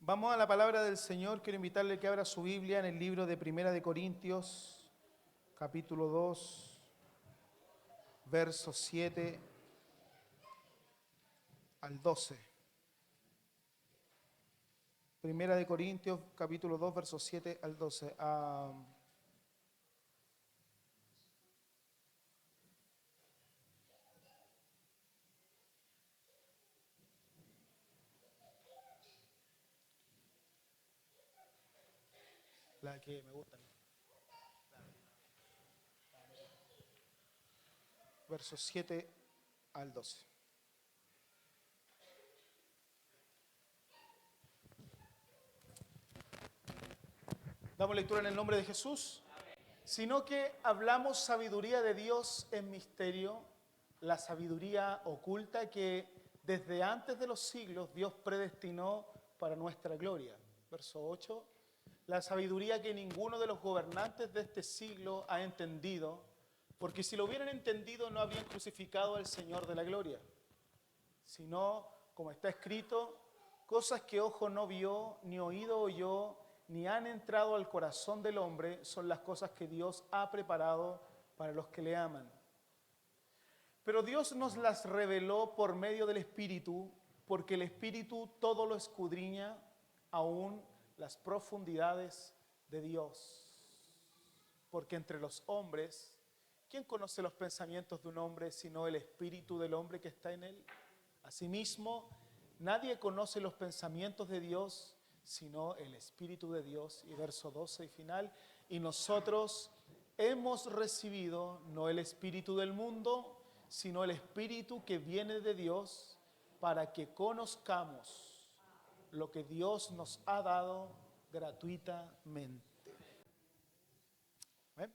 Vamos a la palabra del Señor. Quiero invitarle a que abra su Biblia en el libro de Primera de Corintios, capítulo 2, versos 7 al 12. Primera de Corintios, capítulo 2, versos 7 al 12. La que me gusta. Versos 7 al 12. Damos lectura en el nombre de Jesús. Sino que hablamos sabiduría de Dios en misterio, la sabiduría oculta que desde antes de los siglos Dios predestinó para nuestra gloria. Verso 8. La sabiduría que ninguno de los gobernantes de este siglo ha entendido, porque si lo hubieran entendido no habrían crucificado al Señor de la gloria. Sino, como está escrito, cosas que ojo no vio, ni oído oyó, ni han entrado al corazón del hombre, son las cosas que Dios ha preparado para los que le aman. Pero Dios nos las reveló por medio del Espíritu, porque el Espíritu todo lo escudriña, aún las profundidades de Dios. Porque entre los hombres, ¿quién conoce los pensamientos de un hombre sino el Espíritu del hombre que está en él? Asimismo, nadie conoce los pensamientos de Dios sino el Espíritu de Dios. Y verso 12 y final, y nosotros hemos recibido no el espíritu del mundo, sino el Espíritu que viene de Dios, para que conozcamos lo que Dios nos ha dado gratuitamente. ¿Ven?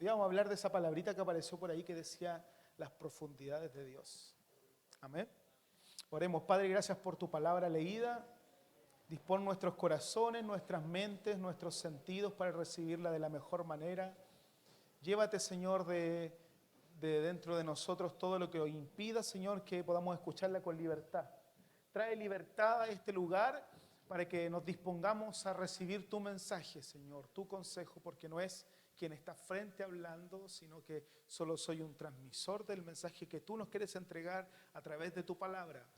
Y vamos a hablar de esa palabrita que apareció por ahí que decía las profundidades de Dios. Amén. Oremos. Padre, gracias por tu palabra leída. Dispón nuestros corazones, nuestras mentes, nuestros sentidos para recibirla de la mejor manera. Llévate, Señor, de dentro de nosotros todo lo que os impida, Señor, que podamos escucharla con libertad. Trae libertad a este lugar para que nos dispongamos a recibir tu mensaje, Señor, tu consejo, porque no es quien está frente hablando, sino que solo soy un transmisor del mensaje que tú nos quieres entregar a través de tu palabra.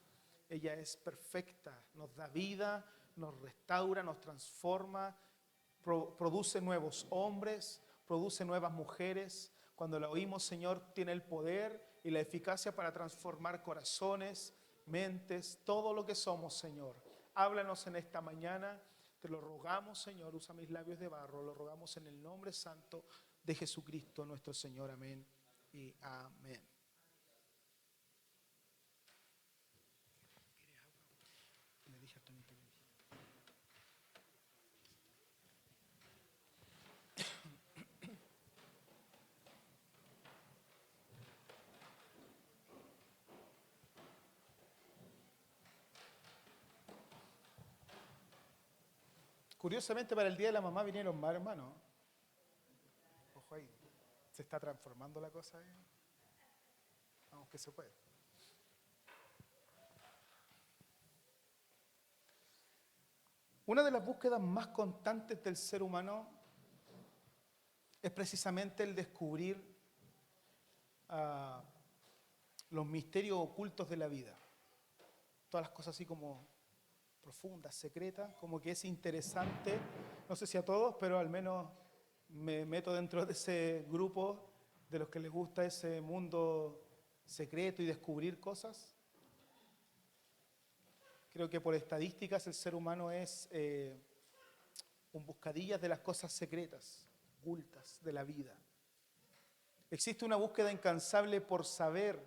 Ella es perfecta, nos da vida, nos restaura, nos transforma, produce nuevos hombres, produce nuevas mujeres. Cuando la oímos, Señor, tiene el poder y la eficacia para transformar corazones, mentes, todo lo que somos, Señor. Háblanos en esta mañana, te lo rogamos, Señor, usa mis labios de barro, lo rogamos en el nombre santo de Jesucristo, nuestro Señor. Amén y amén. Curiosamente, para el Día de la Mamá vinieron más hermanos. Ojo ahí, se está transformando la cosa ahí. Vamos que se puede. Una de las búsquedas más constantes del ser humano es precisamente el descubrir los misterios ocultos de la vida. Todas las cosas así como profundas, secretas, como que es interesante, no sé si a todos, pero al menos me meto dentro de ese grupo de los que les gusta ese mundo secreto y descubrir cosas. Creo que por estadísticas el ser humano es un buscadillas de las cosas secretas, ocultas de la vida. Existe una búsqueda incansable por saber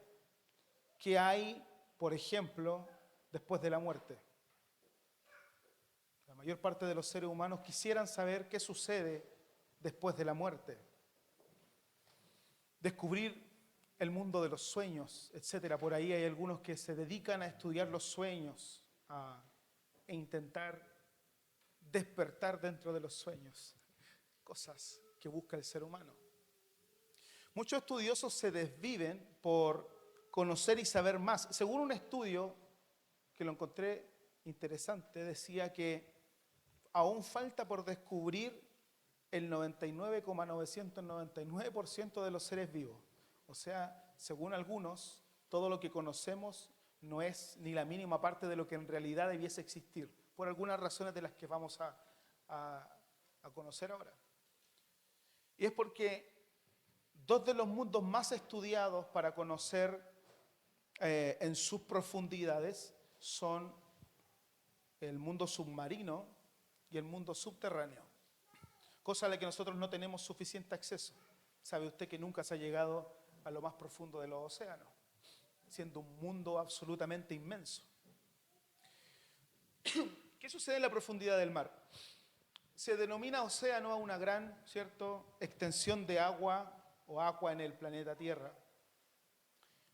qué hay, por ejemplo, después de la muerte. La mayor parte de los seres humanos quisieran saber qué sucede después de la muerte. Descubrir el mundo de los sueños, etcétera. Por ahí hay algunos que se dedican a estudiar los sueños e intentar despertar dentro de los sueños. Cosas que busca el ser humano. Muchos estudiosos se desviven por conocer y saber más. Según un estudio que lo encontré interesante, decía que aún falta por descubrir el 99,999% de los seres vivos. O sea, según algunos, todo lo que conocemos no es ni la mínima parte de lo que en realidad debiese existir, por algunas razones de las que vamos a conocer ahora. Y es porque dos de los mundos más estudiados para conocer en sus profundidades son el mundo submarino y el mundo subterráneo, cosa a la que nosotros no tenemos suficiente acceso. ¿Sabe usted que nunca se ha llegado a lo más profundo de los océanos, siendo un mundo absolutamente inmenso? ¿Qué sucede en la profundidad del mar? Se denomina océano a una gran, ¿cierto?, extensión de agua o agua en el planeta Tierra,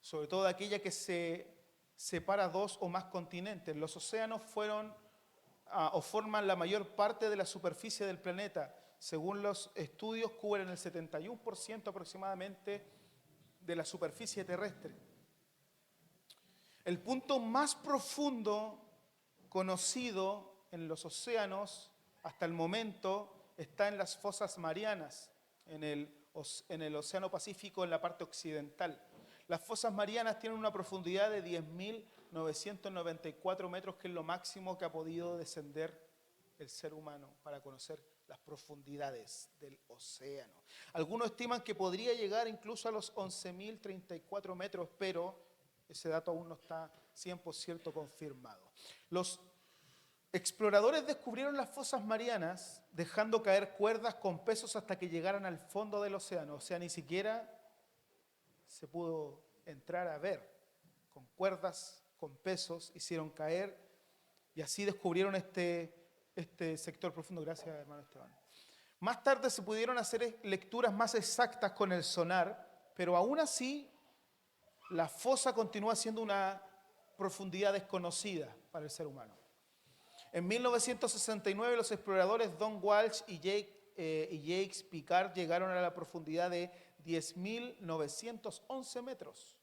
sobre todo aquella que se separa dos o más continentes. Los océanos fueron o forman la mayor parte de la superficie del planeta. Según los estudios, cubren el 71% aproximadamente de la superficie terrestre. El punto más profundo conocido en los océanos hasta el momento está en las fosas marianas, en el Océano Pacífico, en la parte occidental. Las fosas marianas tienen una profundidad de 10.994 metros, que es lo máximo que ha podido descender el ser humano para conocer las profundidades del océano. Algunos estiman que podría llegar incluso a los 11.034 metros, pero ese dato aún no está 100% confirmado. Los exploradores descubrieron las fosas marianas dejando caer cuerdas con pesos hasta que llegaran al fondo del océano. O sea, ni siquiera se pudo entrar a ver. Con cuerdas, con pesos, hicieron caer y así descubrieron este sector profundo. Gracias, hermano Esteban. Más tarde se pudieron hacer lecturas más exactas con el sonar, pero aún así la fosa continúa siendo una profundidad desconocida para el ser humano. En 1969 los exploradores Don Walsh y Jacques Piccard llegaron a la profundidad de 10.911 metros.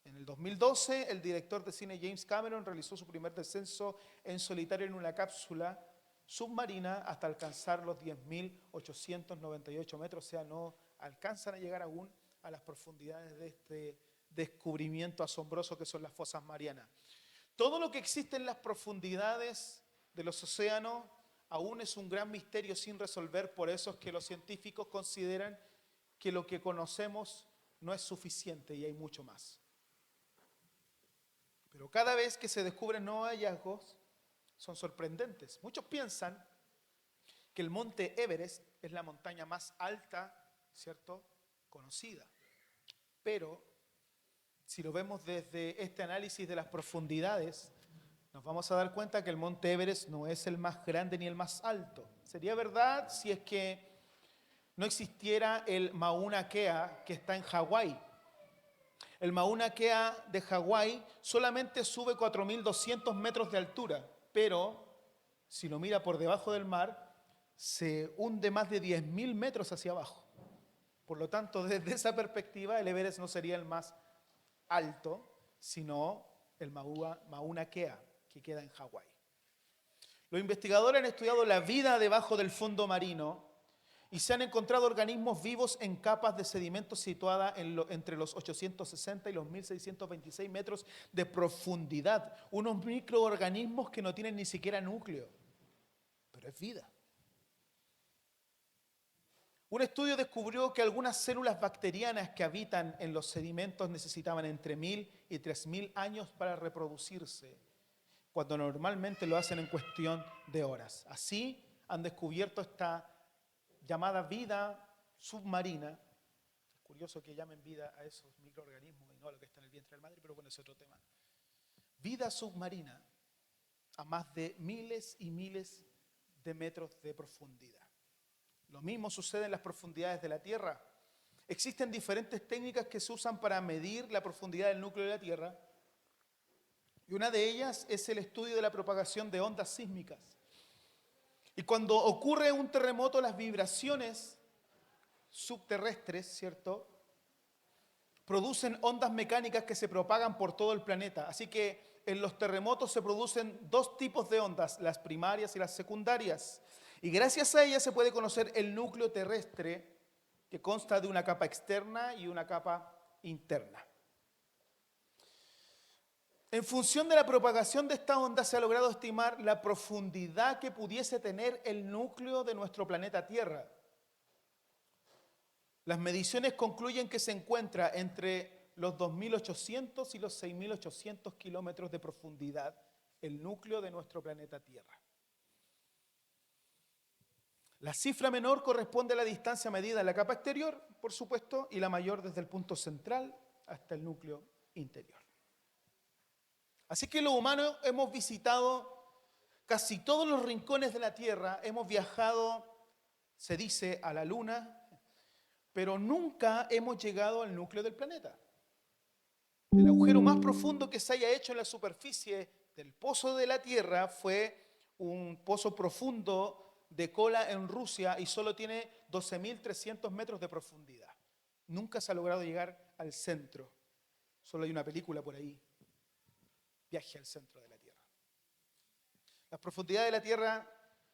En el 2012 el director de cine James Cameron realizó su primer descenso en solitario en una cápsula submarina hasta alcanzar los 10.898 metros, o sea, no alcanzan a llegar aún a las profundidades de este descubrimiento asombroso que son las fosas marianas. Todo lo que existe en las profundidades de los océanos aún es un gran misterio sin resolver, por eso es que los científicos consideran que lo que conocemos no es suficiente y hay mucho más. Pero cada vez que se descubren nuevos hallazgos, son sorprendentes. Muchos piensan que el monte Everest es la montaña más alta, ¿cierto?, conocida. Pero si lo vemos desde este análisis de las profundidades, nos vamos a dar cuenta que el monte Everest no es el más grande ni el más alto. Sería verdad si es que no existiera el Mauna Kea, que está en Hawái. El Mauna Kea de Hawái solamente sube 4.200 metros de altura, pero si lo mira por debajo del mar, se hunde más de 10.000 metros hacia abajo. Por lo tanto, desde esa perspectiva, el Everest no sería el más alto, sino el Mauna Kea, que queda en Hawái. Los investigadores han estudiado la vida debajo del fondo marino y se han encontrado organismos vivos en capas de sedimento situadas entre los 860 y los 1.626 metros de profundidad. Unos microorganismos que no tienen ni siquiera núcleo, pero es vida. Un estudio descubrió que algunas células bacterianas que habitan en los sedimentos necesitaban entre 1.000 y 3.000 años para reproducirse, cuando normalmente lo hacen en cuestión de horas. Así han descubierto esta llamada vida submarina. Es curioso que llamen vida a esos microorganismos y no a lo que está en el vientre de la madre, pero bueno, es otro tema. Vida submarina a más de miles y miles de metros de profundidad. Lo mismo sucede en las profundidades de la Tierra. Existen diferentes técnicas que se usan para medir la profundidad del núcleo de la Tierra, y una de ellas es el estudio de la propagación de ondas sísmicas. Y cuando ocurre un terremoto, las vibraciones subterrestres, ¿cierto?, producen ondas mecánicas que se propagan por todo el planeta. Así que en los terremotos se producen dos tipos de ondas, las primarias y las secundarias. Y gracias a ellas se puede conocer el núcleo terrestre, que consta de una capa externa y una capa interna. En función de la propagación de esta onda se ha logrado estimar la profundidad que pudiese tener el núcleo de nuestro planeta Tierra. Las mediciones concluyen que se encuentra entre los 2.800 y los 6.800 kilómetros de profundidad el núcleo de nuestro planeta Tierra. La cifra menor corresponde a la distancia medida en la capa exterior, por supuesto, y la mayor desde el punto central hasta el núcleo interior. Así que los humanos hemos visitado casi todos los rincones de la Tierra, hemos viajado, se dice, a la Luna, pero nunca hemos llegado al núcleo del planeta. El agujero más profundo que se haya hecho en la superficie del pozo de la Tierra fue un pozo profundo de Kola en Rusia y solo tiene 12.300 metros de profundidad. Nunca se ha logrado llegar al centro. Solo hay una película por ahí, Viaje al centro de la Tierra. Las profundidades de la Tierra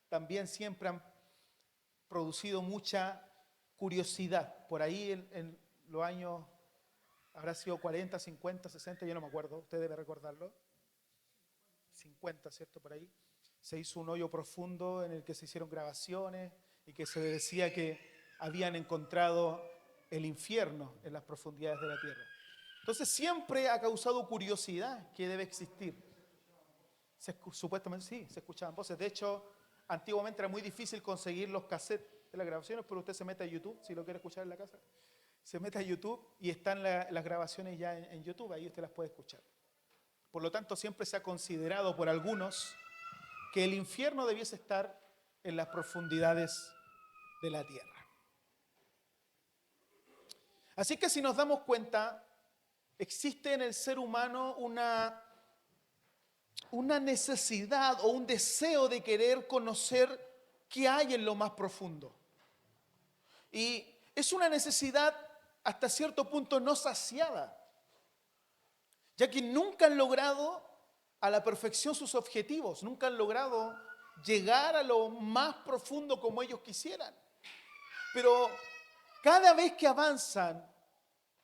también siempre han producido mucha curiosidad. Por ahí en los años, habrá sido 40, 50, 60, yo no me acuerdo, usted debe recordarlo. 50, ¿cierto? Por ahí. Se hizo un hoyo profundo en el que se hicieron grabaciones y que se decía que habían encontrado el infierno en las profundidades de la Tierra. Entonces siempre ha causado curiosidad que debe existir. Supuestamente sí, se escuchaban voces. De hecho, antiguamente era muy difícil conseguir los cassettes de las grabaciones, pero usted se mete a YouTube, si lo quiere escuchar en la casa. Se mete a YouTube y están las grabaciones ya en YouTube, ahí usted las puede escuchar. Por lo tanto, siempre se ha considerado por algunos que el infierno debiese estar en las profundidades de la Tierra. Así que si nos damos cuenta, existe en el ser humano una necesidad o un deseo de querer conocer qué hay en lo más profundo. Y es una necesidad hasta cierto punto no saciada, ya que nunca han logrado a la perfección sus objetivos, nunca han logrado llegar a lo más profundo como ellos quisieran. Pero cada vez que avanzan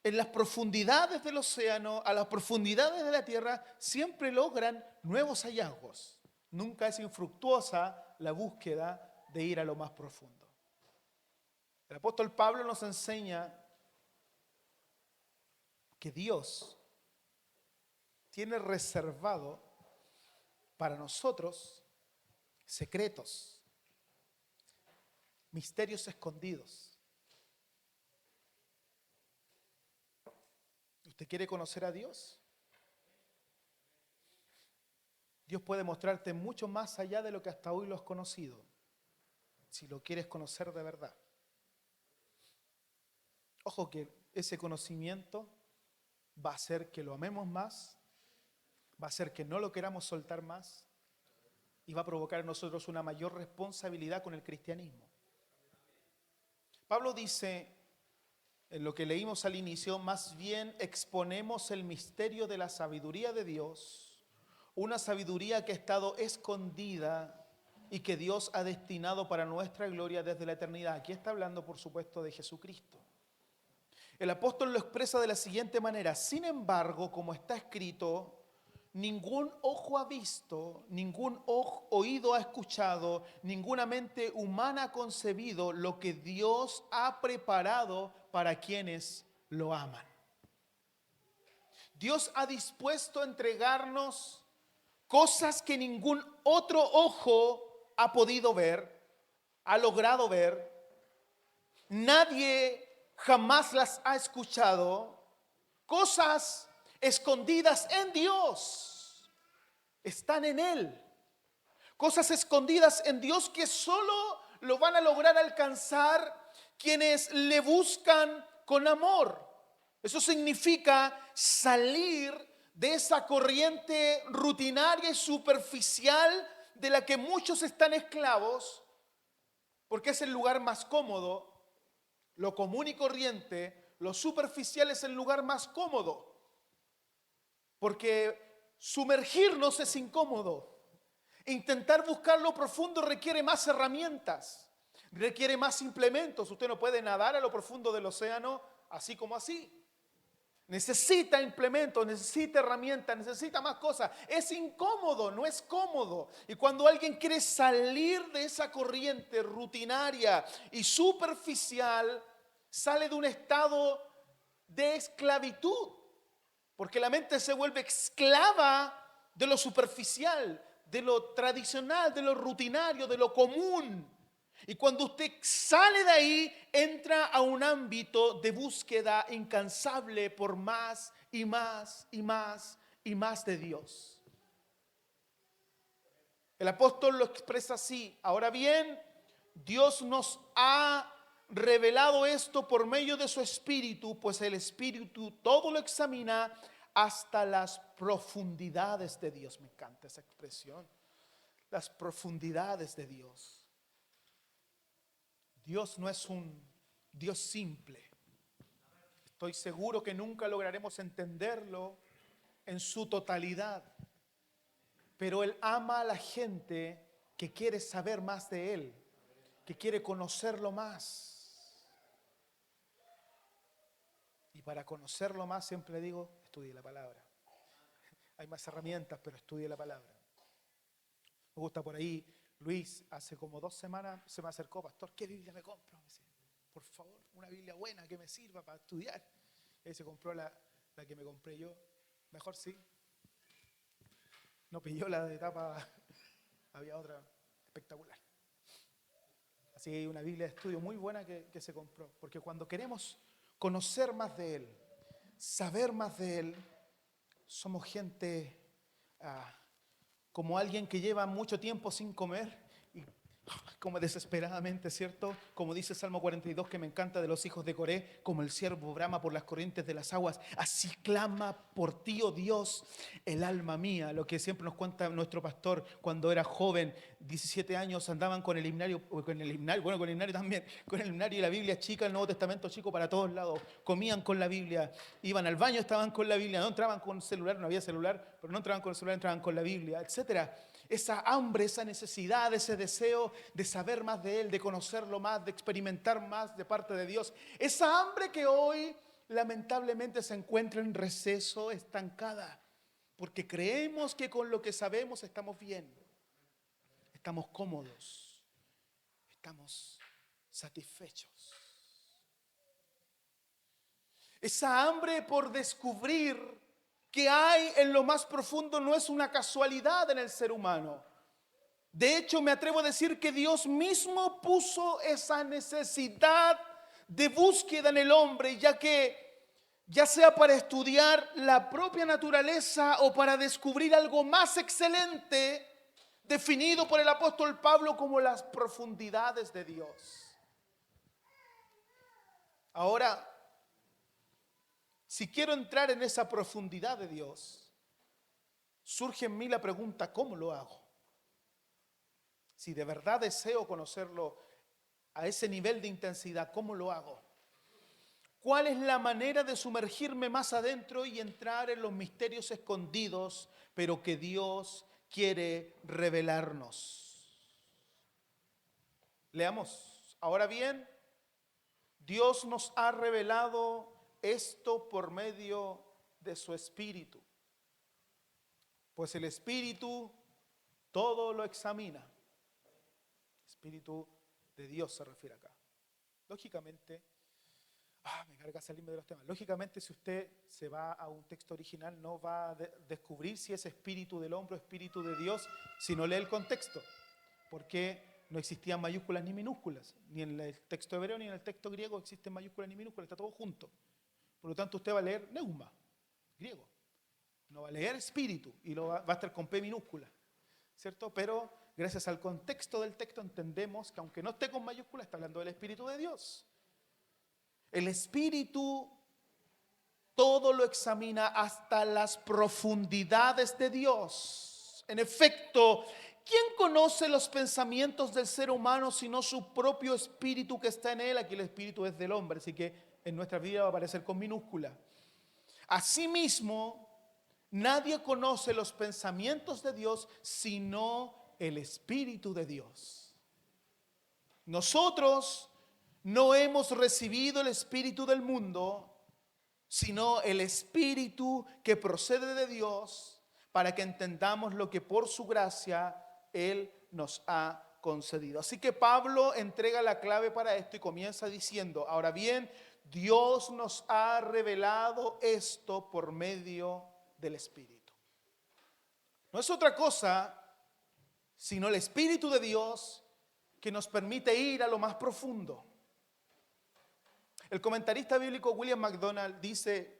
en las profundidades del océano, a las profundidades de la tierra, siempre logran nuevos hallazgos. Nunca es infructuosa la búsqueda de ir a lo más profundo. El apóstol Pablo nos enseña que Dios tiene reservado para nosotros secretos, misterios escondidos. ¿Usted quiere conocer a Dios? Dios puede mostrarte mucho más allá de lo que hasta hoy lo has conocido, si lo quieres conocer de verdad. Ojo que ese conocimiento va a hacer que lo amemos más, va a hacer que no lo queramos soltar más y va a provocar en nosotros una mayor responsabilidad con el cristianismo. Pablo dice, en lo que leímos al inicio, más bien exponemos el misterio de la sabiduría de Dios, una sabiduría que ha estado escondida y que Dios ha destinado para nuestra gloria desde la eternidad. Aquí está hablando, por supuesto, de Jesucristo. El apóstol lo expresa de la siguiente manera: sin embargo, como está escrito, ningún ojo ha visto, ningún oído ha escuchado, ninguna mente humana ha concebido lo que Dios ha preparado para quienes lo aman. Dios ha dispuesto a entregarnos cosas que ningún otro ojo ha podido ver, ha logrado ver. Nadie jamás las ha escuchado. Cosas escondidas en Dios, están en Él. Cosas escondidas en Dios que solo lo van a lograr alcanzar quienes le buscan con amor. Eso significa salir de esa corriente rutinaria y superficial de la que muchos están esclavos, porque es el lugar más cómodo. Lo común y corriente, lo superficial es el lugar más cómodo, porque sumergirnos es incómodo. Intentar buscar lo profundo requiere más herramientas, requiere más implementos. Usted no puede nadar a lo profundo del océano así como así. Necesita implementos, necesita herramientas, necesita más cosas. Es incómodo, no es cómodo. Y cuando alguien quiere salir de esa corriente rutinaria y superficial, sale de un estado de esclavitud. Porque la mente se vuelve esclava de lo superficial, de lo tradicional, de lo rutinario, de lo común. Y cuando usted sale de ahí, entra a un ámbito de búsqueda incansable por más y más y más y más de Dios. El apóstol lo expresa así. Ahora bien, Dios nos ha revelado esto por medio de su Espíritu, pues el Espíritu todo lo examina hasta las profundidades de Dios. Me encanta esa expresión. Las profundidades de Dios. Dios no es un Dios simple. Estoy seguro que nunca lograremos entenderlo en su totalidad. Pero Él ama a la gente que quiere saber más de Él, que quiere conocerlo más. Y para conocerlo más siempre le digo, estudie la palabra. Hay más herramientas, pero estudie la palabra. Me gusta por ahí, Luis, hace como 2 semanas se me acercó, pastor, ¿qué Biblia me compro? Me dice, por favor, una Biblia buena que me sirva para estudiar. Él se compró la que me compré yo. Mejor sí. No pilló la de tapa, había otra espectacular. Así que hay una Biblia de estudio muy buena que se compró. Porque cuando queremos conocer más de Él, saber más de Él, somos gente como alguien que lleva mucho tiempo sin comer y como desesperadamente, ¿cierto? Como dice Salmo 42, que me encanta, de los hijos de Coré, como el ciervo brama por las corrientes de las aguas, así clama por ti, oh Dios, el alma mía. Lo que siempre nos cuenta nuestro pastor cuando era joven, 17 años, andaban con el himnario, con el himnario también, con el himnario y la Biblia chica, el Nuevo Testamento chico para todos lados, comían con la Biblia, iban al baño, estaban con la Biblia, no entraban con celular, no había celular, pero no entraban con el celular, entraban con la Biblia, etcétera. Esa hambre, esa necesidad, ese deseo de saber más de Él, de conocerlo más, de experimentar más de parte de Dios. Esa hambre que hoy lamentablemente se encuentra en receso, estancada, porque creemos que con lo que sabemos estamos bien, estamos cómodos, estamos satisfechos. Esa hambre por descubrir que hay en lo más profundo no es una casualidad en el ser humano. De hecho, me atrevo a decir que Dios mismo puso esa necesidad de búsqueda en el hombre, ya sea para estudiar la propia naturaleza o para descubrir algo más excelente, definido por el apóstol Pablo como las profundidades de Dios. Ahora, si quiero entrar en esa profundidad de Dios, surge en mí la pregunta, ¿cómo lo hago? Si de verdad deseo conocerlo a ese nivel de intensidad, ¿cómo lo hago? ¿Cuál es la manera de sumergirme más adentro y entrar en los misterios escondidos, pero que Dios quiere revelarnos? Leamos. Ahora bien, Dios nos ha revelado esto por medio de su Espíritu. Pues el Espíritu todo lo examina. Espíritu de Dios se refiere acá. Lógicamente, me carga salirme de los temas. Lógicamente, si usted se va a un texto original, no va a descubrir si es espíritu del hombre o espíritu de Dios, si no lee el contexto. Porque no existían mayúsculas ni minúsculas. Ni en el texto hebreo ni en el texto griego existen mayúsculas ni minúsculas, está todo junto. Por lo tanto, usted va a leer neuma, griego. No va a leer espíritu y va a estar con P minúscula, ¿cierto? Pero gracias al contexto del texto entendemos que aunque no esté con mayúscula, está hablando del Espíritu de Dios. El Espíritu todo lo examina hasta las profundidades de Dios. En efecto, ¿quién conoce los pensamientos del ser humano sino su propio espíritu que está en él? Aquí el espíritu es del hombre, así que en nuestra vida va a aparecer con minúscula. Asimismo, Nadie conoce los pensamientos de Dios sino el Espíritu de Dios. Nosotros no hemos recibido el espíritu del mundo, sino el Espíritu que procede de Dios, para que entendamos lo que por su gracia Él nos ha concedido. Así que Pablo entrega la clave para esto y comienza diciendo: ahora bien, Dios nos ha revelado esto por medio del Espíritu. No es otra cosa sino el Espíritu de Dios que nos permite ir a lo más profundo. El comentarista bíblico William MacDonald dice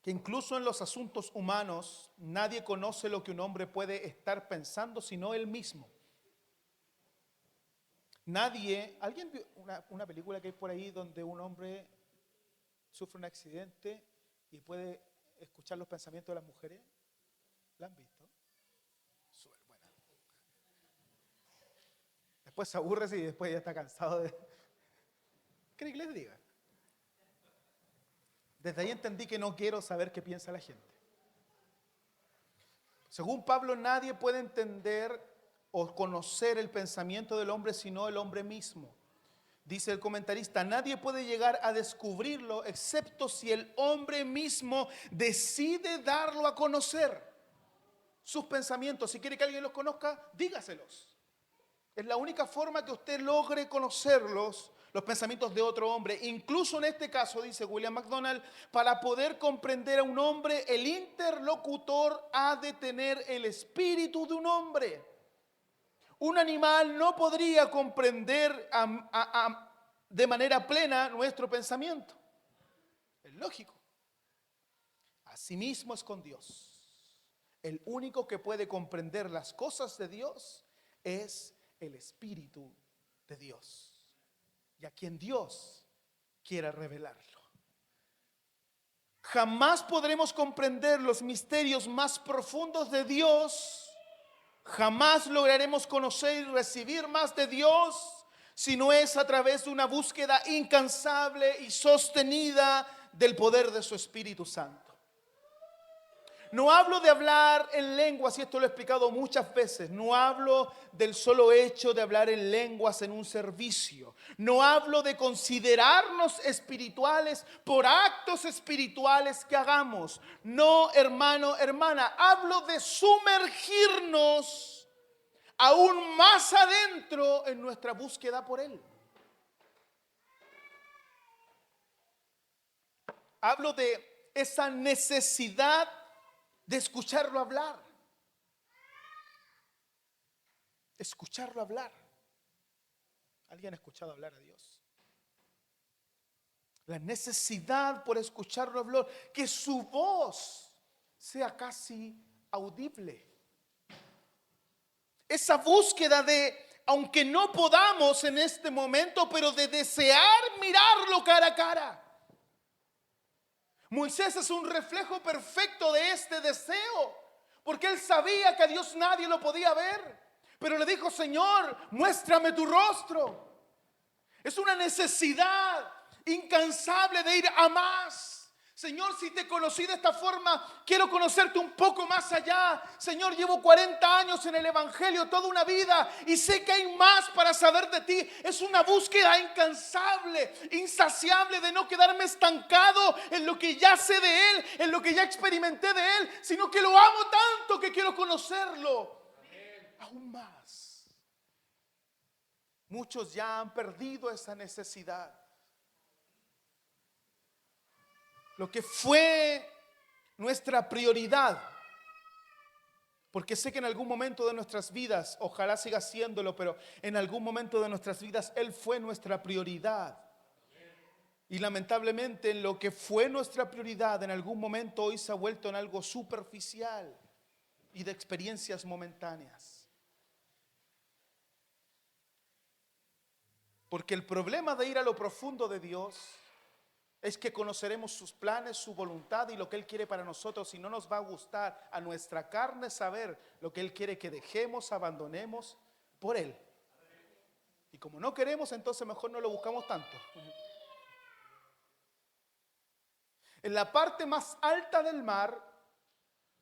que incluso en los asuntos humanos nadie conoce lo que un hombre puede estar pensando sino él mismo. Nadie, ¿alguien vio una película que hay por ahí donde un hombre sufre un accidente y puede escuchar los pensamientos de las mujeres? ¿La han visto? Súper buena. Después se aburre y después ya está cansado de... ¿Qué quiere que les diga? Desde ahí entendí que no quiero saber qué piensa la gente. Según Pablo, nadie puede entender o conocer el pensamiento del hombre sino el hombre mismo. Dice el comentarista: nadie puede llegar a descubrirlo excepto si el hombre mismo decide darlo a conocer. Sus pensamientos, si quiere que alguien los conozca, dígaselos. Es la única forma que usted logre conocerlos, los pensamientos de otro hombre. Incluso en este caso, dice William MacDonald, para poder comprender a un hombre, el interlocutor ha de tener el espíritu de un hombre. Un animal no podría comprender de manera plena nuestro pensamiento. Es lógico. Asimismo es con Dios. El único que puede comprender las cosas de Dios es el Espíritu de Dios, y a quien Dios quiera revelarlo. Jamás podremos comprender los misterios más profundos de Dios. Jamás lograremos conocer y recibir más de Dios si no es a través de una búsqueda incansable y sostenida del poder de su Espíritu Santo. No hablo de hablar en lenguas, y esto lo he explicado muchas veces. No hablo del solo hecho de hablar en lenguas en un servicio. No hablo de considerarnos espirituales por actos espirituales que hagamos. No, hermano, hermana, hablo de sumergirnos aún más adentro en nuestra búsqueda por Él. Hablo de esa necesidad de escucharlo hablar. Escucharlo hablar. ¿Alguien ha escuchado hablar a Dios? La necesidad por escucharlo hablar, que su voz sea casi audible. Esa búsqueda de, aunque no podamos en este momento, pero de desear mirarlo cara a cara. Moisés es un reflejo perfecto de este deseo, porque él sabía que a Dios nadie lo podía ver, pero le dijo: Señor, muéstrame tu rostro. Es una necesidad incansable de ir a más. Señor, si te conocí de esta forma, quiero conocerte un poco más allá. Señor, llevo 40 años en el Evangelio, toda una vida, y sé que hay más para saber de ti. Es una búsqueda incansable, insaciable, de no quedarme estancado en lo que ya sé de Él, en lo que ya experimenté de Él, sino que lo amo tanto que quiero conocerlo aún más. Muchos ya han perdido esa necesidad. Lo que fue nuestra prioridad, porque sé que en algún momento de nuestras vidas, ojalá siga siéndolo, pero en algún momento de nuestras vidas Él fue nuestra prioridad. Y lamentablemente en lo que fue nuestra prioridad, en algún momento hoy se ha vuelto en algo superficial y de experiencias momentáneas. Porque el problema de ir a lo profundo de Dios es que conoceremos sus planes, su voluntad y lo que Él quiere para nosotros, y no nos va a gustar a nuestra carne saber lo que Él quiere que dejemos, abandonemos por Él. Y como no queremos, entonces mejor no lo buscamos tanto. En la parte más alta del mar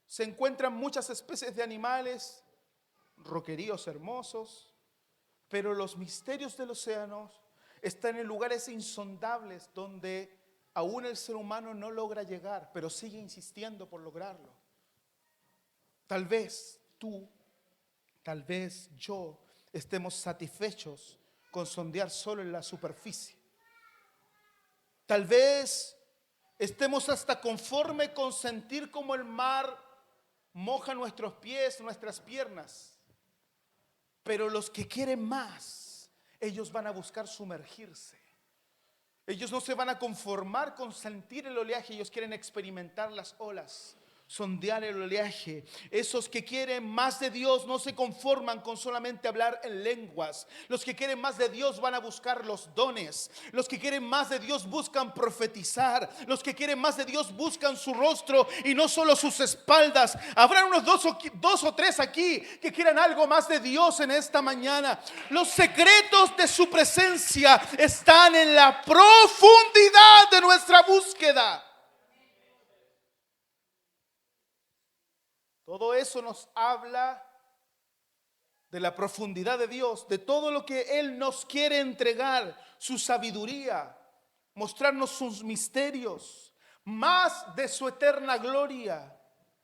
se encuentran muchas especies de animales, roqueríos hermosos, pero los misterios del océano están en lugares insondables donde aún el ser humano no logra llegar, pero sigue insistiendo por lograrlo. Tal vez tú, tal vez yo estemos satisfechos con sondear solo en la superficie. Tal vez estemos hasta conforme con sentir como el mar moja nuestros pies, nuestras piernas. Pero los que quieren más, ellos van a buscar sumergirse. Ellos no se van a conformar con sentir el oleaje, ellos quieren experimentar las olas, sondear el oleaje. Esos que quieren más de Dios no se conforman con solamente hablar en lenguas. Los que quieren más de Dios van a buscar los dones. Los que quieren más de Dios buscan profetizar. Los que quieren más de Dios buscan su rostro y no solo sus espaldas. Habrá unos dos o tres aquí que quieran algo más de Dios en esta mañana. Los secretos de su presencia están en la profundidad de nuestra búsqueda. Todo eso nos habla de la profundidad de Dios, de todo lo que Él nos quiere entregar, su sabiduría, mostrarnos sus misterios, más de su eterna gloria,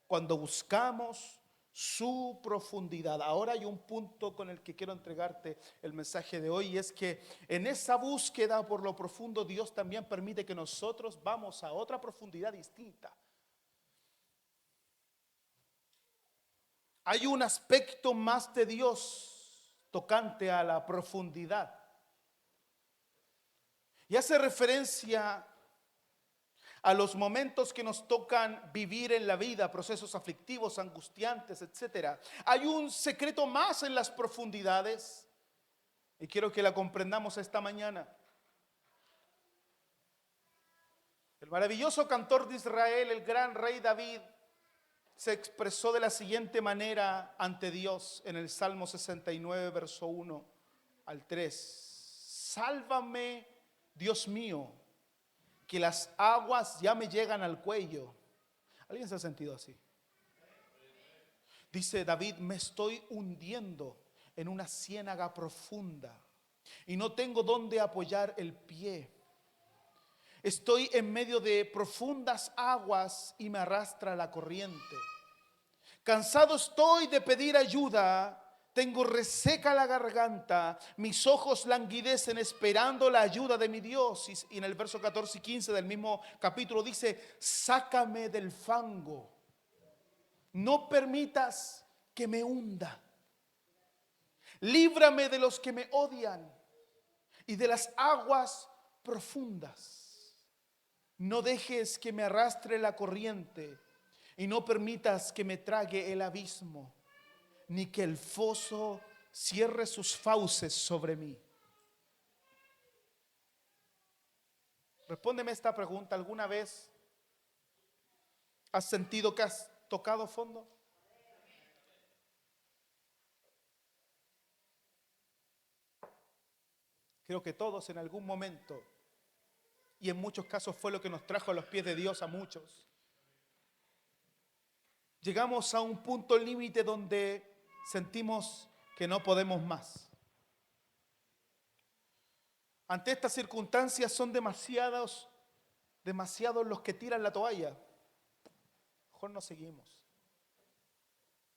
cuando buscamos su profundidad. Ahora hay un punto con el que quiero entregarte el mensaje de hoy, y es que en esa búsqueda por lo profundo, Dios también permite que nosotros vamos a otra profundidad distinta. Hay un aspecto más de Dios tocante a la profundidad. Y hace referencia a los momentos que nos tocan vivir en la vida, procesos aflictivos, angustiantes, etc. Hay un secreto más en las profundidades y quiero que la comprendamos esta mañana. El maravilloso cantor de Israel, el gran rey David, se expresó de la siguiente manera ante Dios en el Salmo 69, verso 1 al 3. Sálvame, Dios mío, que las aguas ya me llegan al cuello. ¿Alguien se ha sentido así? Dice David, me estoy hundiendo en una ciénaga profunda y no tengo dónde apoyar el pie. Estoy en medio de profundas aguas y me arrastra la corriente. Cansado estoy de pedir ayuda, tengo reseca la garganta, mis ojos languidecen esperando la ayuda de mi Dios. Y en el verso 14 y 15 del mismo capítulo dice, sácame del fango, no permitas que me hunda. Líbrame de los que me odian y de las aguas profundas. No dejes que me arrastre la corriente y no permitas que me trague el abismo, ni que el foso cierre sus fauces sobre mí. Respóndeme esta pregunta. ¿Alguna vez has sentido que has tocado fondo? Creo que todos en algún momento, y en muchos casos fue lo que nos trajo a los pies de Dios a muchos, llegamos a un punto límite donde sentimos que no podemos más. Ante estas circunstancias son demasiados los que tiran la toalla. Mejor no seguimos.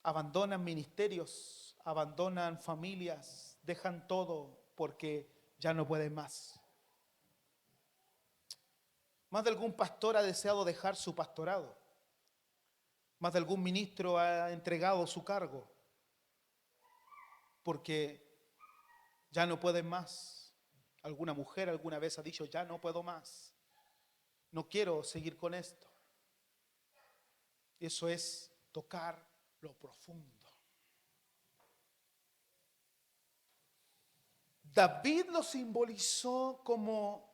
Abandonan ministerios, abandonan familias, dejan todo porque ya no pueden más. Más de algún pastor ha deseado dejar su pastorado. Más de algún ministro ha entregado su cargo porque ya no pueden más. Alguna mujer alguna vez ha dicho, ya no puedo más. No quiero seguir con esto. Eso es tocar lo profundo. David lo simbolizó como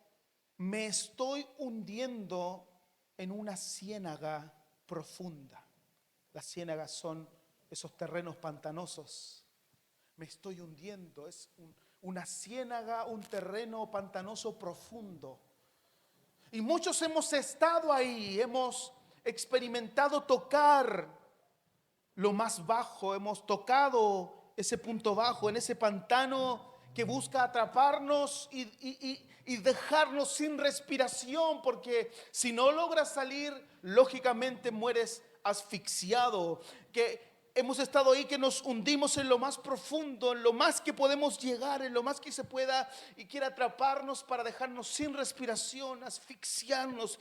me estoy hundiendo en una ciénaga profunda. Las ciénagas son esos terrenos pantanosos. Me estoy hundiendo, es una ciénaga, un terreno pantanoso profundo. Y muchos hemos estado ahí, hemos experimentado tocar lo más bajo, hemos tocado ese punto bajo, en ese pantano que busca atraparnos y dejarnos sin respiración, porque si no logras salir, lógicamente mueres asfixiado. Que hemos estado ahí, que nos hundimos en lo más profundo, en lo más que podemos llegar, en lo más que se pueda, y quiere atraparnos para dejarnos sin respiración, asfixiarnos.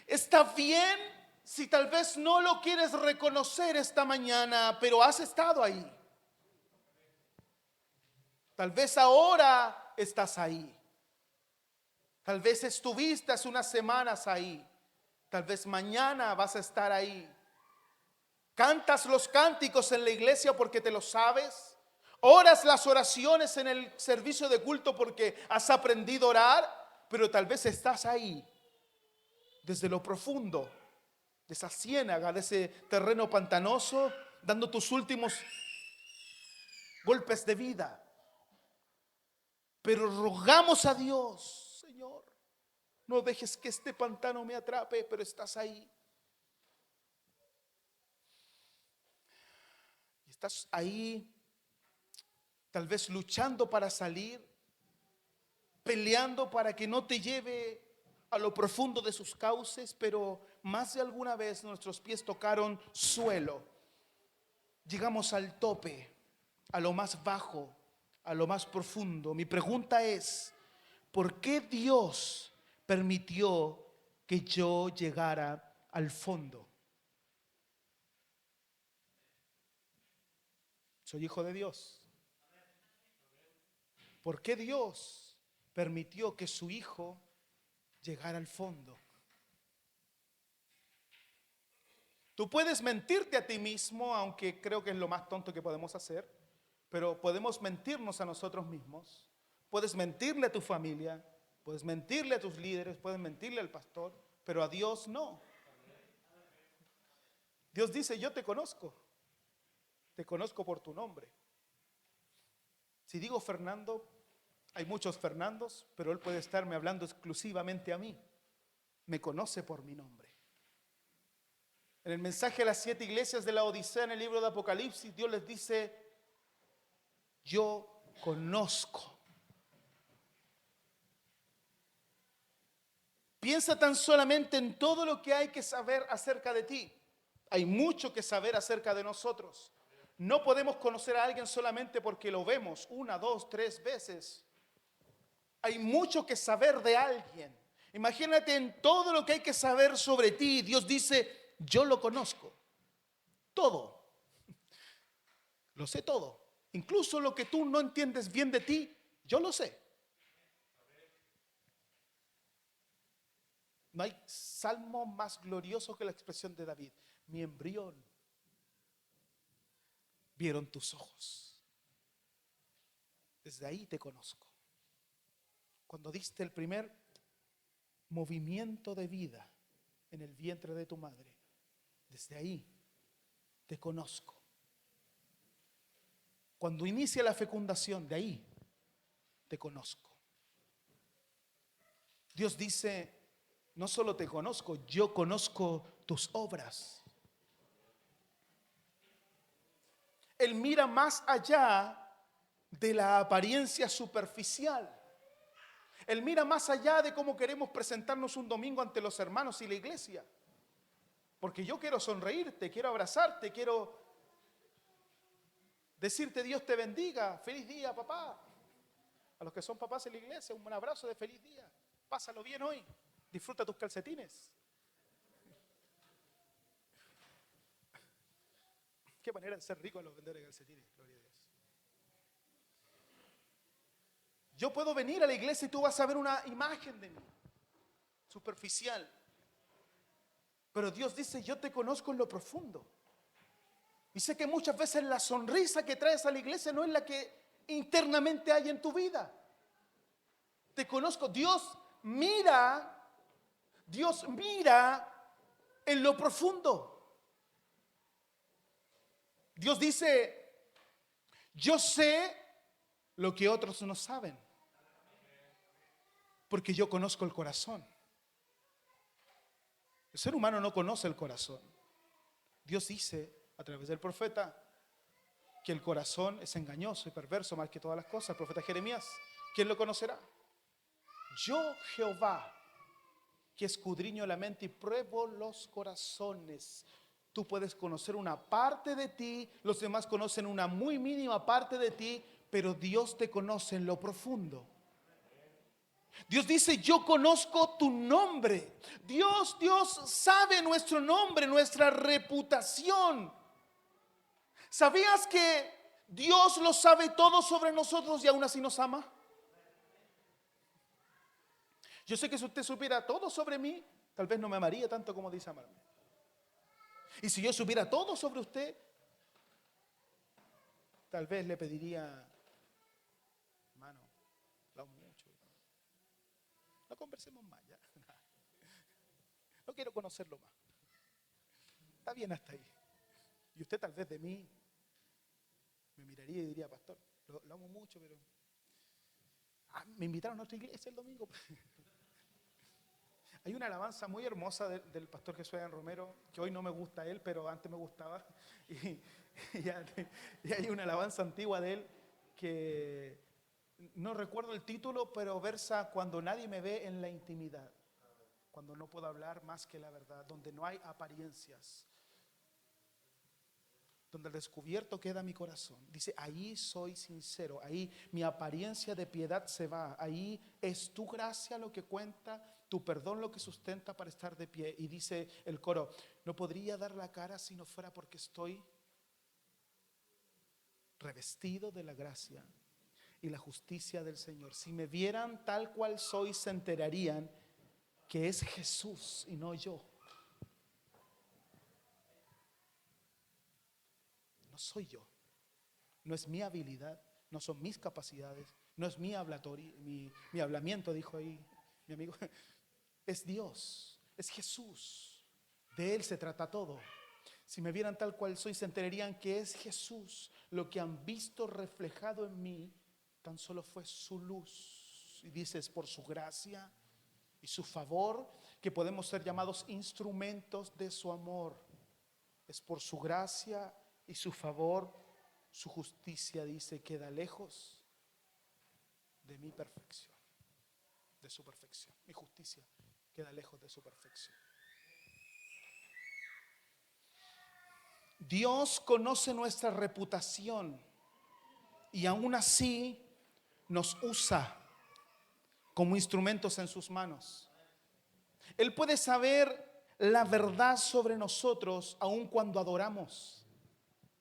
Está bien si tal vez no lo quieres reconocer esta mañana, pero has estado ahí. Tal vez ahora estás ahí. Tal vez estuviste hace unas semanas ahí. Tal vez mañana vas a estar ahí. Cantas los cánticos en la iglesia porque te lo sabes. Oras las oraciones en el servicio de culto porque has aprendido a orar. Pero tal vez estás ahí, desde lo profundo de esa ciénaga, de ese terreno pantanoso, dando tus últimos golpes de vida. Pero rogamos a Dios: Señor, no dejes que este pantano me atrape, pero estás ahí. Estás ahí, tal vez luchando para salir, peleando para que no te lleve a lo profundo de sus cauces, pero más de alguna vez nuestros pies tocaron suelo. Llegamos al tope, a lo más bajo, a lo más profundo. Mi pregunta es: ¿por qué Dios permitió que yo llegara al fondo? Soy hijo de Dios. ¿Por qué Dios permitió que su hijo llegara al fondo? Tú puedes mentirte a ti mismo, aunque creo que es lo más tonto que podemos hacer, pero podemos mentirnos a nosotros mismos. Puedes mentirle a tu familia, puedes mentirle a tus líderes, puedes mentirle al pastor, pero a Dios no. Dios dice: yo te conozco por tu nombre. Si digo Fernando, hay muchos Fernandos, pero Él puede estarme hablando exclusivamente a mí. Me conoce por mi nombre. En el mensaje a las 7 iglesias de la Odisea, en el libro de Apocalipsis, Dios les dice: yo conozco. Piensa tan solamente en todo lo que hay que saber acerca de ti. Hay mucho que saber acerca de nosotros. No podemos conocer a alguien solamente porque lo vemos 1, 2, 3 veces. Hay mucho que saber de alguien. Imagínate en todo lo que hay que saber sobre ti. Dios dice: yo lo conozco. Todo. Lo sé todo. Incluso lo que tú no entiendes bien de ti, yo lo sé. No hay salmo más glorioso que la expresión de David: mi embrión vieron tus ojos. Desde ahí te conozco. Cuando diste el primer movimiento de vida en el vientre de tu madre, desde ahí te conozco. Cuando inicia la fecundación, de ahí te conozco. Dios dice: no solo te conozco, yo conozco tus obras. Él mira más allá de la apariencia superficial. Él mira más allá de cómo queremos presentarnos un domingo ante los hermanos y la iglesia. Porque yo quiero sonreírte, quiero abrazarte, quiero decirte: Dios te bendiga, feliz día, papá. A los que son papás en la iglesia, un buen abrazo de feliz día. Pásalo bien hoy, disfruta tus calcetines. Qué manera de ser rico en los vendedores de calcetines, gloria a Dios. Yo puedo venir a la iglesia y tú vas a ver una imagen de mí, superficial. Pero Dios dice: yo te conozco en lo profundo. Y sé que muchas veces la sonrisa que traes a la iglesia no es la que internamente hay en tu vida. Te conozco. Dios mira en lo profundo. Dios dice: yo sé lo que otros no saben, porque yo conozco el corazón. El ser humano no conoce el corazón. Dios dice: a través del profeta que el corazón es engañoso y perverso más que todas las cosas. El profeta Jeremías, ¿quién lo conocerá? Yo, Jehová, que escudriño la mente y pruebo los corazones. Tú puedes conocer una parte de ti, los demás conocen una muy mínima parte de ti, pero Dios te conoce en lo profundo. Dios dice, yo conozco tu nombre. Dios sabe nuestro nombre, nuestra reputación. ¿Sabías que Dios lo sabe todo sobre nosotros y aún así nos ama? Yo sé que si usted supiera todo sobre mí, tal vez no me amaría tanto como dice amarme. Y si yo supiera todo sobre usted, tal vez le pediría, hermano, hablamos mucho. No conversemos más ya. No quiero conocerlo más. Está bien hasta ahí. Y usted tal vez de mí me miraría y diría, pastor, lo amo mucho, pero me invitaron a otra iglesia el domingo. Hay una alabanza muy hermosa del pastor Jesús Romero, que hoy no me gusta él, pero antes me gustaba. Y hay una alabanza antigua de él que no recuerdo el título, pero versa cuando nadie me ve en la intimidad, cuando no puedo hablar más que la verdad, donde no hay apariencias, donde al descubierto queda mi corazón. Dice, ahí soy sincero, ahí mi apariencia de piedad se va, ahí es tu gracia lo que cuenta, tu perdón lo que sustenta para estar de pie. Y dice el coro, no podría dar la cara si no fuera porque estoy revestido de la gracia y la justicia del Señor. Si me vieran tal cual soy, se enterarían que es Jesús y no yo. No soy yo, no es mi habilidad, no son mis capacidades, no es mi hablamiento, dijo ahí mi amigo. Es Dios, es Jesús. De Él se trata todo. Si me vieran tal cual soy, se enterarían que es Jesús. Lo que han visto reflejado en mí, tan solo fue su luz. Y dice, es por su gracia y su favor que podemos ser llamados instrumentos de su amor. Es por su gracia y su favor, su justicia, dice, queda lejos de mi perfección, de su perfección. Mi justicia queda lejos de su perfección. Dios conoce nuestra reputación y aún así nos usa como instrumentos en sus manos. Él puede saber la verdad sobre nosotros aun cuando adoramos.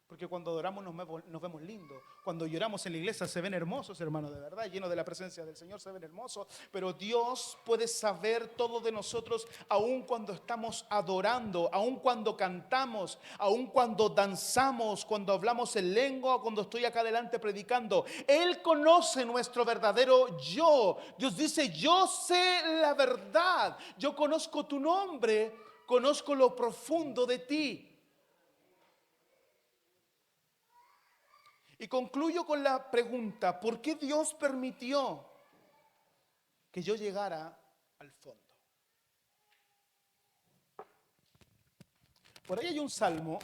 Porque cuando adoramos nos vemos lindos. Cuando lloramos en la iglesia se ven hermosos, hermanos, de verdad, llenos de la presencia del Señor, se ven hermosos. Pero Dios puede saber todo de nosotros, aun cuando estamos adorando, aun cuando cantamos, aun cuando danzamos, cuando hablamos en lengua, cuando estoy acá adelante predicando. Él conoce nuestro verdadero yo. Dios dice, yo sé la verdad. Yo conozco tu nombre, conozco lo profundo de ti. Y concluyo con la pregunta, ¿por qué Dios permitió que yo llegara al fondo? Por ahí hay un salmo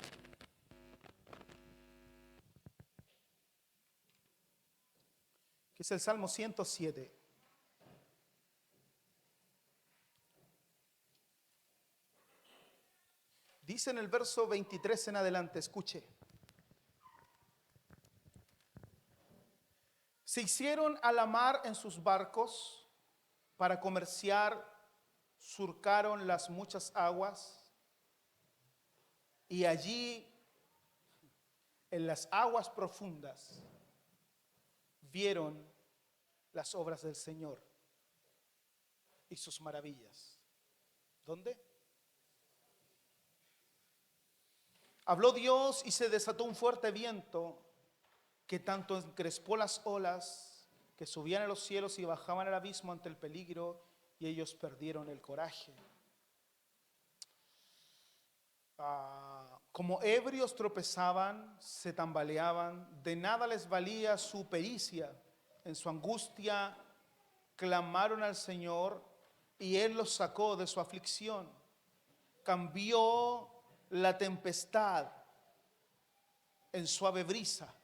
que es el Salmo 107. Dice en el verso 23 en adelante, escuche. Se hicieron a la mar en sus barcos para comerciar, surcaron las muchas aguas y allí en las aguas profundas vieron las obras del Señor y sus maravillas. ¿Dónde? Habló Dios y se desató un fuerte viento que tanto encrespó las olas, que subían a los cielos y bajaban al abismo ante el peligro, y ellos perdieron el coraje. Como ebrios tropezaban, se tambaleaban, de nada les valía su pericia. En su angustia clamaron al Señor y Él los sacó de su aflicción. Cambió la tempestad en suave brisa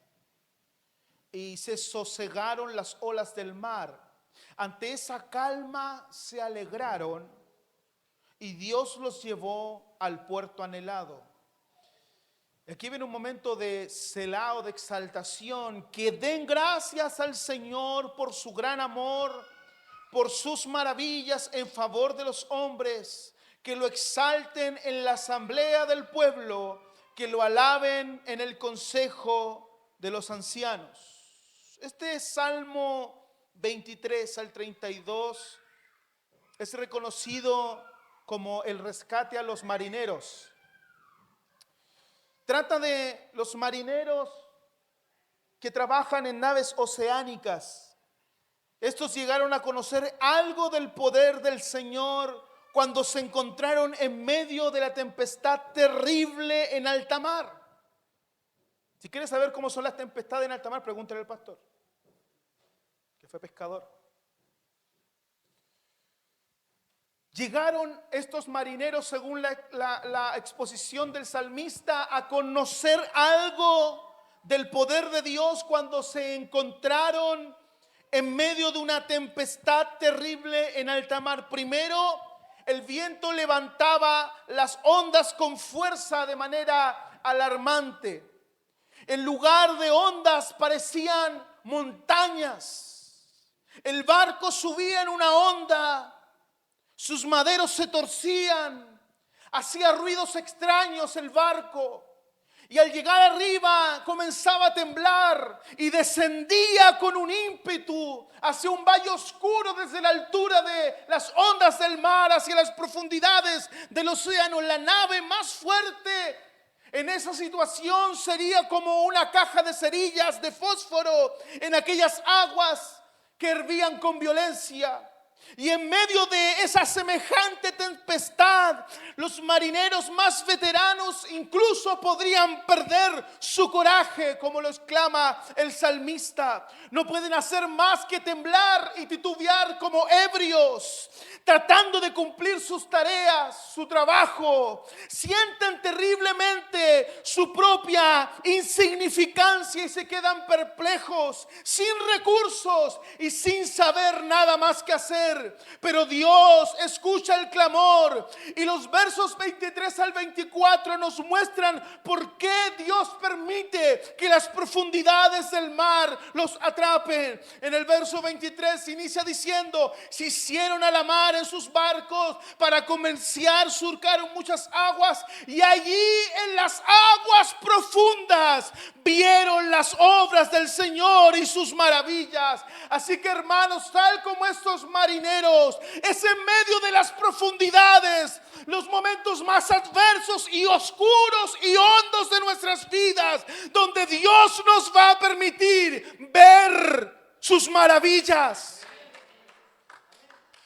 y se sosegaron las olas del mar. Ante esa calma se alegraron y Dios los llevó al puerto anhelado. Aquí viene un momento de selá o de exaltación. Que den gracias al Señor por su gran amor, por sus maravillas en favor de los hombres. Que lo exalten en la asamblea del pueblo, que lo alaben en el consejo de los ancianos. Este Salmo 23 al 32 es reconocido como el rescate a los marineros. Trata de los marineros que trabajan en naves oceánicas. Estos llegaron a conocer algo del poder del Señor cuando se encontraron en medio de la tempestad terrible en alta mar. Si quieres saber cómo son las tempestades en alta mar, pregúntale al pastor, que fue pescador. Llegaron estos marineros, según la exposición del salmista, a conocer algo del poder de Dios cuando se encontraron en medio de una tempestad terrible en alta mar. Primero, el viento levantaba las ondas con fuerza de manera alarmante. En lugar de ondas parecían montañas. El barco subía en una onda. Sus maderos se torcían, hacía ruidos extraños el barco, y al llegar arriba comenzaba a temblar y descendía con un ímpetu hacia un valle oscuro desde la altura de las ondas del mar hacia las profundidades del océano. La nave más fuerte en esa situación sería como una caja de cerillas de fósforo en aquellas aguas que hervían con violencia. Y en medio de esa semejante tempestad, los marineros más veteranos incluso podrían perder su coraje, como lo exclama el salmista. No pueden hacer más que temblar y titubear como ebrios, tratando de cumplir sus tareas, su trabajo. Sienten terriblemente su propia insignificancia y se quedan perplejos, sin recursos y sin saber nada más que hacer. Pero Dios escucha el clamor, y los versos 23 al 24 nos muestran por qué Dios permite que las profundidades del mar los atrapen. En el verso 23 inicia diciendo: se hicieron a la mar en sus barcos para comerciar, surcaron muchas aguas, y allí en las aguas profundas vieron las obras del Señor y sus maravillas. Así que, hermanos, tal como estos marineros, es en medio de las profundidades, los momentos más adversos y oscuros y hondos de nuestras vidas, donde Dios nos va a permitir ver sus maravillas.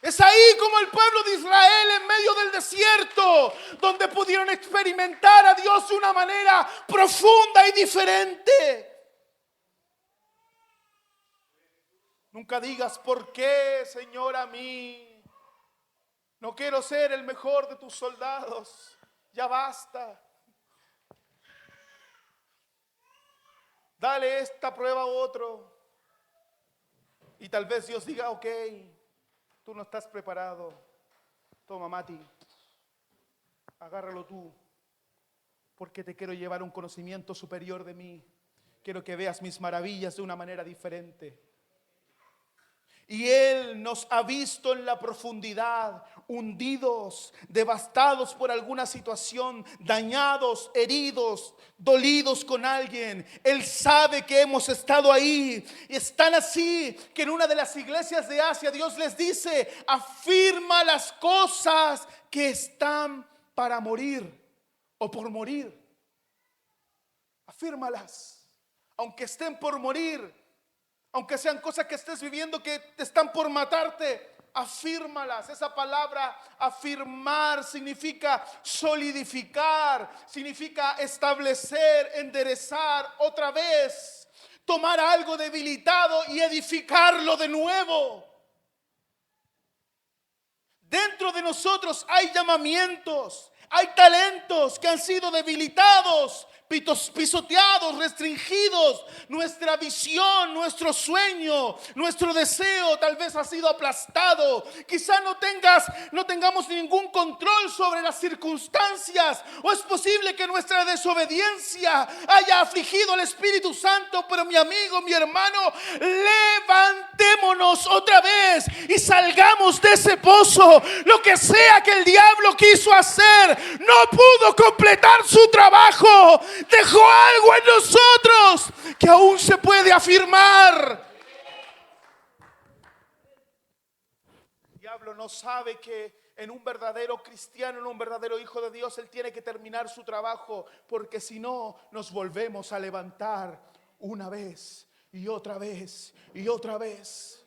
Es ahí como el pueblo de Israel en medio del desierto, donde pudieron experimentar a Dios de una manera profunda y diferente. Nunca digas: ¿por qué, Señor, a mí? No quiero ser el mejor de tus soldados. Ya basta. Dale esta prueba a otro. Y tal vez Dios diga: ok, tú no estás preparado. Toma, Mati, agárralo tú, porque te quiero llevar a un conocimiento superior de mí. Quiero que veas mis maravillas de una manera diferente. Y Él nos ha visto en la profundidad, hundidos, devastados por alguna situación, dañados, heridos, dolidos con alguien. Él sabe que hemos estado ahí. Y están así que en una de las iglesias de Asia Dios les dice: afirma las cosas que están para morir o por morir. Afírmalas, aunque estén por morir. Aunque sean cosas que estés viviendo que te están por matarte, afírmalas. Esa palabra afirmar significa solidificar, significa establecer, enderezar otra vez, tomar algo debilitado y edificarlo de nuevo. Dentro de nosotros hay llamamientos, Hay talentos que han sido debilitados, pisoteados, restringidos. Nuestra visión, nuestro sueño, nuestro deseo tal vez ha sido aplastado. Quizá no tengamos ningún control sobre las circunstancias, o es posible que nuestra desobediencia haya afligido al Espíritu Santo. Pero mi amigo, mi hermano, levantémonos otra vez y salgamos de ese pozo. Lo que sea que el diablo quiso hacer, no pudo completar su trabajo. Dejó algo en nosotros que aún se puede afirmar. El diablo no sabe que en un verdadero cristiano, en un verdadero hijo de Dios, él tiene que terminar su trabajo, porque si no, nos volvemos a levantar una vez y otra vez y otra vez.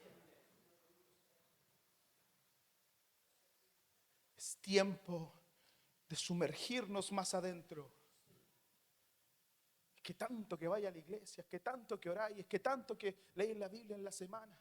Es tiempo de sumergirnos más adentro. Es que tanto que vaya a la iglesia, es que tanto que oráis, es que tanto que leéis la Biblia en la semana.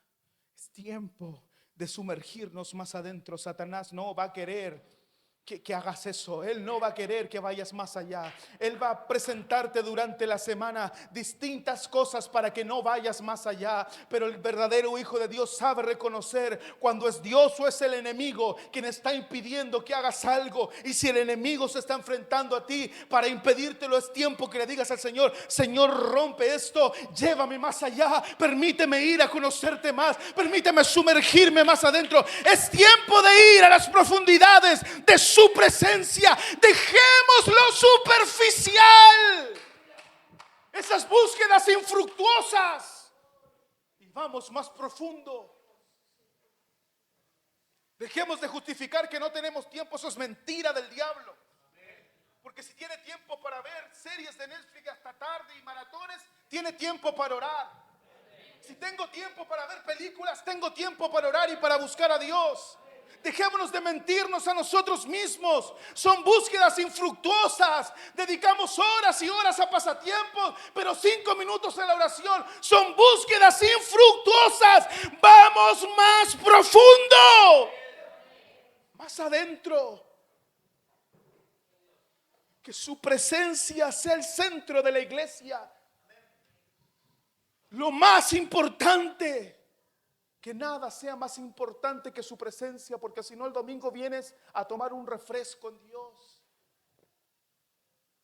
Es tiempo de sumergirnos más adentro. Satanás no va a querer que hagas eso. Él no va a querer que vayas más allá. Él va a presentarte durante la semana distintas cosas para que no vayas más allá. Pero el verdadero hijo de Dios sabe reconocer cuando es Dios o es el enemigo quien está impidiendo que hagas algo. Y si el enemigo se está enfrentando a ti para impedírtelo, es tiempo que le digas al Señor: Señor, rompe esto, llévame más allá, permíteme ir a conocerte más, permíteme sumergirme más adentro. Es tiempo de ir a las profundidades de su presencia. Dejemos lo superficial, esas búsquedas infructuosas, y vamos más profundo. Dejemos de justificar que no tenemos tiempo. Eso es mentira del diablo. Porque si tiene tiempo para ver series de Netflix hasta tarde y maratones, tiene tiempo para orar. Si tengo tiempo para ver películas, tengo tiempo para orar y para buscar a Dios. Dejémonos de mentirnos a nosotros mismos. Son búsquedas infructuosas. Dedicamos horas y horas a pasatiempos, pero 5 minutos a la oración. Son búsquedas infructuosas. Vamos más profundo, más adentro. Que su presencia sea el centro de la iglesia. Lo más importante. Que nada sea más importante que su presencia, porque si no, el domingo vienes a tomar un refresco en Dios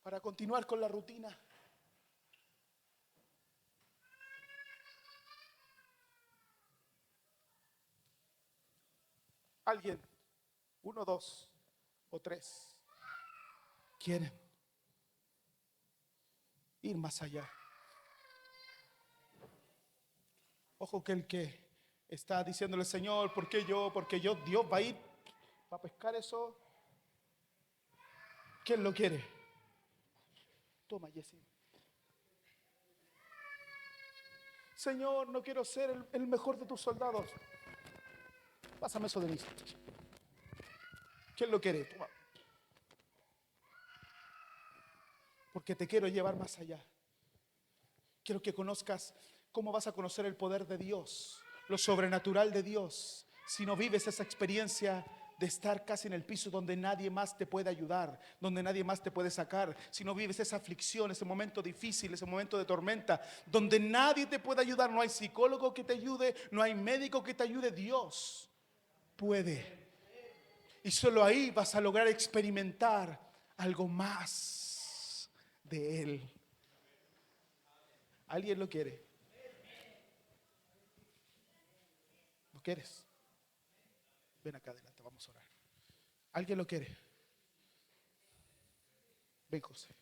para continuar con la rutina. Alguien, 1, 2 o 3 quieren ir más allá. Ojo, que el que está diciéndole: Señor, ¿por qué yo? Porque yo, Dios va a ir a pescar eso. ¿Quién lo quiere? Toma, Jessy. Señor, no quiero ser el mejor de tus soldados. Pásame eso de mí. ¿Quién lo quiere? Toma. Porque te quiero llevar más allá. Quiero que conozcas cómo vas a conocer el poder de Dios, lo sobrenatural de Dios, si no vives esa experiencia de estar casi en el piso donde nadie más te puede ayudar, donde nadie más te puede sacar. Si no vives esa aflicción, ese momento difícil, ese momento de tormenta, donde nadie te puede ayudar. No hay psicólogo que te ayude, no hay médico que te ayude. Dios puede. Y solo ahí vas a lograr experimentar algo más de Él. ¿Alguien lo quiere? ¿Lo quieres? Ven acá adelante, vamos a orar. ¿Alguien lo quiere? Ven, José.